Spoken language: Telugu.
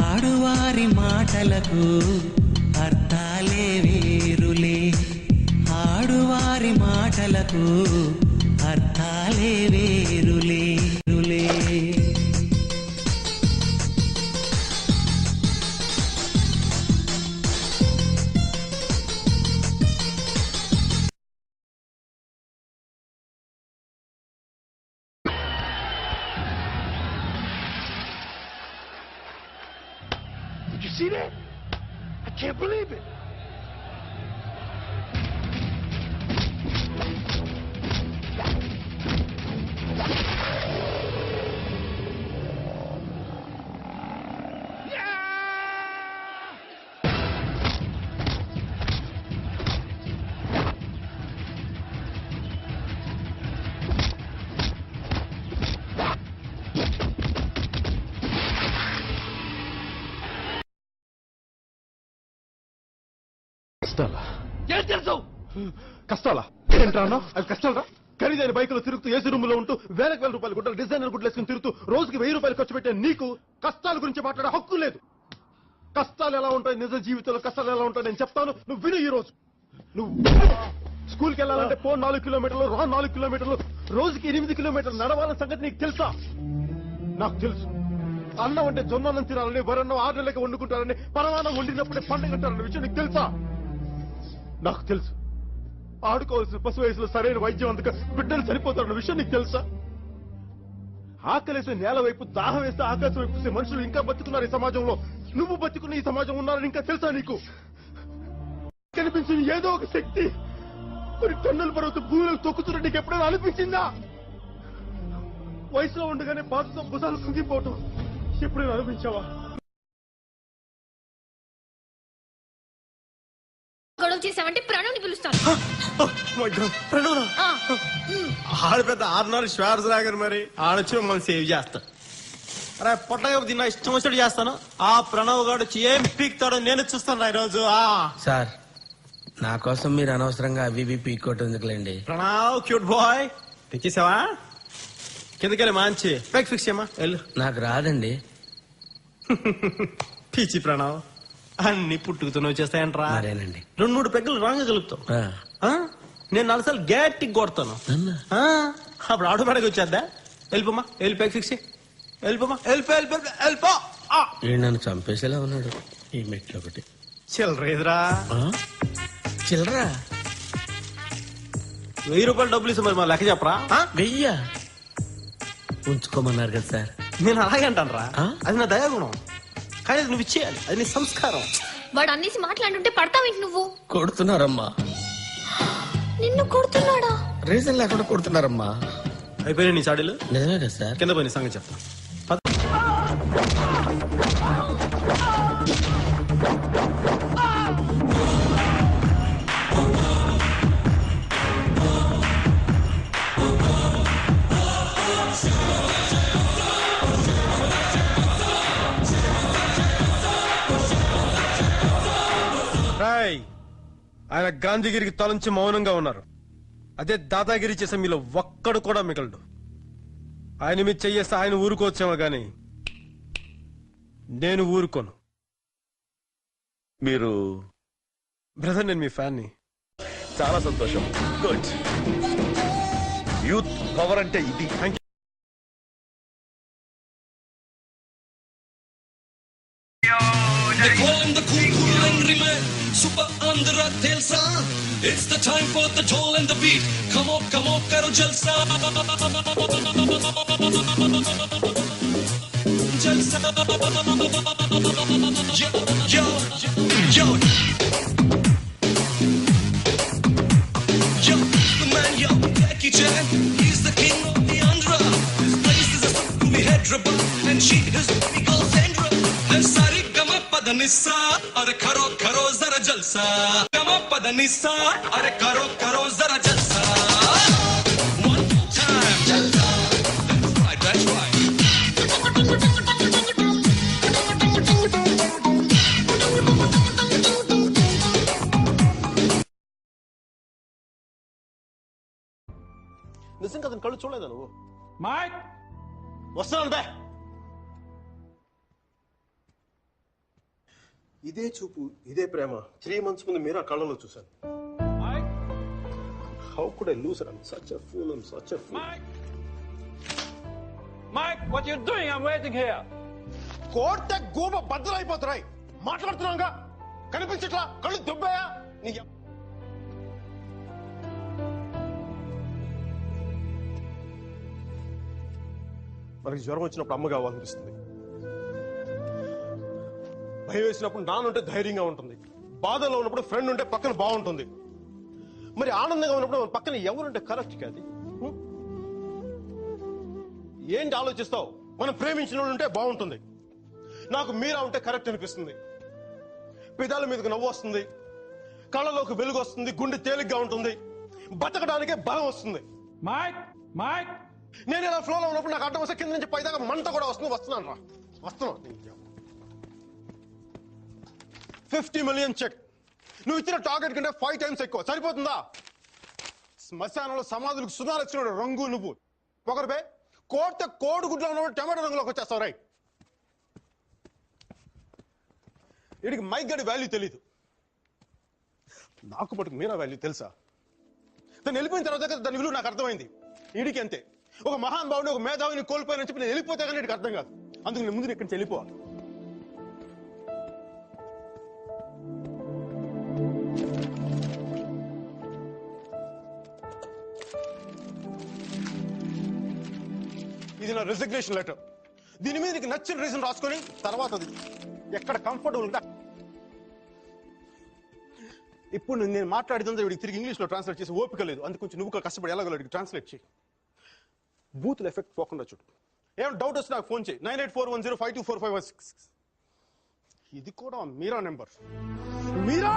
ఆడువారి మాటలకు అర్థాలే వేరులే, ఆడువారి మాటలకు అర్థాలే వేరులే. Did you see that? I can't believe it. కష్టాలా? ఏం తెలుసు? కష్టాలా ఏంట్రా అన్నా? అవి కష్టాలరా? ఖరీదైన బైకులు తిరుగుతూ ఏసీ రూమ్ లో ఉంటూ వేలకు వేల రూపాయలు గుడ్డలు డిజైనర్ గుడ్లు వేసుకుని తిరుగుతూ రోజుకి 1000 రూపాయలు ఖర్చు పెట్టే నీకు కష్టాల గురించి మాట్లాడే హక్కు లేదు. కష్టాలు ఎలా ఉంటాయి, నిజ జీవితంలో కష్టాలు ఎలా ఉంటాయి నేను చెప్తాను, నువ్వు విను. ఈ రోజు నువ్వు స్కూల్కి వెళ్ళాలంటే 4 కిలోమీటర్లు, 4 కిలోమీటర్లు, రోజుకి 8 కిలోమీటర్లు నడవాలన్న సంగతి నీకు తెలుసా? నాకు తెలుసు. అన్నం అంటే జొన్నన్నం తినాలని, వరన్నం 6 నెలలకి వండుకుంటారని, పరమాన్నం వండినప్పుడే పండుగ అంటారన్న విషయం నీకు తెలుసా? నాకు తెలుసు. ఆడుకోవాల్సిన పశు వయసులో సరైన వైద్యం అందుక బిడ్డలు చనిపోతారన్న విషయం నీకు తెలుసా? ఆకలేసిన నేల వైపు, దాహం వేస్తే ఆకాశం వైపు చూసే మనుషులు ఇంకా బతుకున్నారు ఈ సమాజంలో. నువ్వు బతుకున్న ఈ సమాజం ఉన్నారని ఇంకా తెలుసా నీకు? కనిపించిన ఏదో ఒక శక్తి మరి టన్నుల పర్వతం భూమిలో తొక్కుతున్నట్టు నీకు ఎప్పుడైనా అనిపించిందా? వయసులో ఉండగానే బాధతో భుజాలు కుంగిపోవటం ఎప్పుడైనా అనిపించావా? గొడవ చేసావంటే ప్రణవ్ని పిలుస్తాను. ఆడ పెద్ద 6 శ్వాసరాగర్, మరి ఆడొచ్చి మమ్మల్ని సేవ్ చేస్తా. అరే పొట్టగా తిన్నా ఇష్టం వచ్చినట్టు చేస్తాను. ఆ ప్రణవ్ గారు వచ్చి ఏం పీక్తాడో నేను చూస్తాను ఈ రోజు. సార్, నా కోసం మీరు అనవసరంగా అవి పీక్కోవటం ఎందుకులేండి. ప్రణవ్ క్యూట్ బాయ్, తెచ్చేసావా? కిందకెళ్ళి మంచి బ్యాక్ ఫిక్స్ చేయమా. వెళ్ళు. నాకు రాదండి. పిచ్చి ప్రణవ్, అన్ని పుట్టుకుతున్నావు చేస్తాయంట్రా. మరేనండి. 2-3 పెగ్గలు రాంగ్ కలుపుతావు. నేను 4 సార్లు గట్టికి కొడతాను. అప్పుడు ఆటోమేటిక్ వచ్చేద్దా? వెళ్ళిపోమా, వెళ్ళి బ్యాక్ ఫిక్స్ చేయి. వెళ్ళిపోమా, వెళ్ళిపో. నన్ను చంపేసేలా ఉన్నాడు ఈ మెట్లు ఒకటి. చిల్లరేదిరా? చిల్లరా? 1000 రూపాయలు డబ్బులు ఇస్తే మరి మా లెక్క చెప్పరా? 1000 ఉంచుకోమన్నారు కదా సార్. నేను అలాగే అంటాను రా, అది నా దయాగుణం. కానీ నువ్వు ఇచ్చేయాలి, అది నీ సంస్కారం. వాడు అన్నేసి మాట్లాడుతుంటే పడతావేంటి నువ్వు? కొడుతున్నారమ్మా. నిన్ను కొడుతున్నాడా? రీజన్ లేకుండా కొడుతున్నారమ్మా. అయిపోయినా నీ చాడీలు? నిజమే కదా సార్. కింద పోయి సంగతి చెప్తా. ఆయన గాంధీగిరికి తలంచి మౌనంగా ఉన్నారు. అదే దాదాగిరి చేసే మీలో ఒక్కడు కూడా మిగలడు. ఆయన మీద చెయ్యేస్తే ఆయన ఊరుకోవచ్చేమో గాని నేను ఊరుకోను. మీరు బ్రదర్, నేను మీ ఫ్యాన్ని. చాలా సంతోషం. గుడ్. యూత్ పవర్ అంటే ఇది. They call him the cool angry man, super Andhra Telsa. It's the time for the toll and the beat. Come on, karo jalsa. Jalsa. Yo, yo, yo. Yo, the man, yo, Jackie Chan. He's the king of the Andhra. His place is a Sukhumi Hyderabad, and she is the girl Sandra. And Sari Gama Padanissa, are karo zara jalsa. Gama Padanissa, are karo zara jalsa. One time, jalsa. That's right, that's right. నిజంగా అతను కళ్ళు చూడలేదా నువ్వు? మైక్ వస్తున్నాను బే. ఇదే చూపు, ఇదే ప్రేమ 3 months ముందు మీరు ఆ కళ్ళలో చూశాను. How could I lose I'm such a fool, I'm such a fool. Mike, what you doing? I'm waiting here. కోర్త గోబ బద్దలైపోతున్నాయి. మాట్లాడుతున్నాగా కనిపించట్లా, కళ్ళు దుబ్బాయా? మనకి జ్వరం వచ్చినప్పుడు అమ్మ కావాలనిపిస్తుంది, భయం వేసినప్పుడు నాన్నుంటే ధైర్యంగా ఉంటుంది, బాధలో ఉన్నప్పుడు ఫ్రెండ్ ఉంటే పక్కన బాగుంటుంది, మరి ఆనందంగా ఉన్నప్పుడు మన పక్కన ఎవరుంటే కరెక్ట్ కాదు. ఏంటి ఆలోచిస్తావు? మనం ప్రేమించిన ఉంటే బాగుంటుంది. నాకు మీరా ఉంటే కరెక్ట్ అనిపిస్తుంది. పెదాల మీదకు నవ్వు వస్తుంది, కళ్ళలోకి వెలుగు వస్తుంది, గుండె తేలిగ్గా ఉంటుంది, బతకడానికే బలం వస్తుంది. Mike. నేను ఇలా ఫ్లోలో ఉన్నప్పుడు నాకు అడ్డం వస్తే కింద నుంచి పైదాకా మంట కూడా వస్తుంది. వస్తున్నాను రా, వస్తున్నాను. 50 million చెక్. నువ్వు ఇచ్చిన టార్గెట్ కంటే 5 times ఎక్కువ. సరిపోతుందా? శ్మశానంలో సమాధులకు సుధాలు వచ్చినాడు రంగు నువ్వు పొగరుపే. కోట కోడిగుడ్లో ఉన్నప్పుడు టమాటో రంగులోకి వచ్చేస్తావు. రైట్, వీడికి మైక్ గడి వాల్యూ తెలీదు, నాకు పట్టుకు మీరా వాల్యూ తెలుసా? తను వెళ్ళిపోయిన తర్వాత దాని విలువ నాకు అర్థమైంది. వీడికి అంతే. ఒక మహాన్ భావుని, ఒక మేధావిని కోల్పోయిన చెప్పి నేను వెళ్ళిపోతే కానీ వీడికి అర్థం కాదు. అందుకు నేను ముందు ఇక్కడి నుంచి వెళ్ళిపోవాలి. ఇది నా రిజిగ్నేషన్ లెటర్. దీని మీద నీకు నచ్చిన రీజన్ రాసుకొని తర్వాత అది ఎక్కడ కంఫర్టబుల్ ఉంటే. ఇప్పుడు నేను మాట్లాడితే వీడికి తిరిగి ఇంగ్లీష్లో ట్రాన్స్లేట్ చేసి ఓపిక లేదు. అందుకు కొంచెం నువ్వు కష్టపడి ఎలాగో ట్రాన్స్లేట్ చేయి. బూతుల ఎఫెక్ట్ పోకుండా చూడు. ఏమైనా డౌట్ వస్తే నాకు ఫోన్ చేయి. 9841052456. ఇది కూడా మీరా నెంబర్. మీరా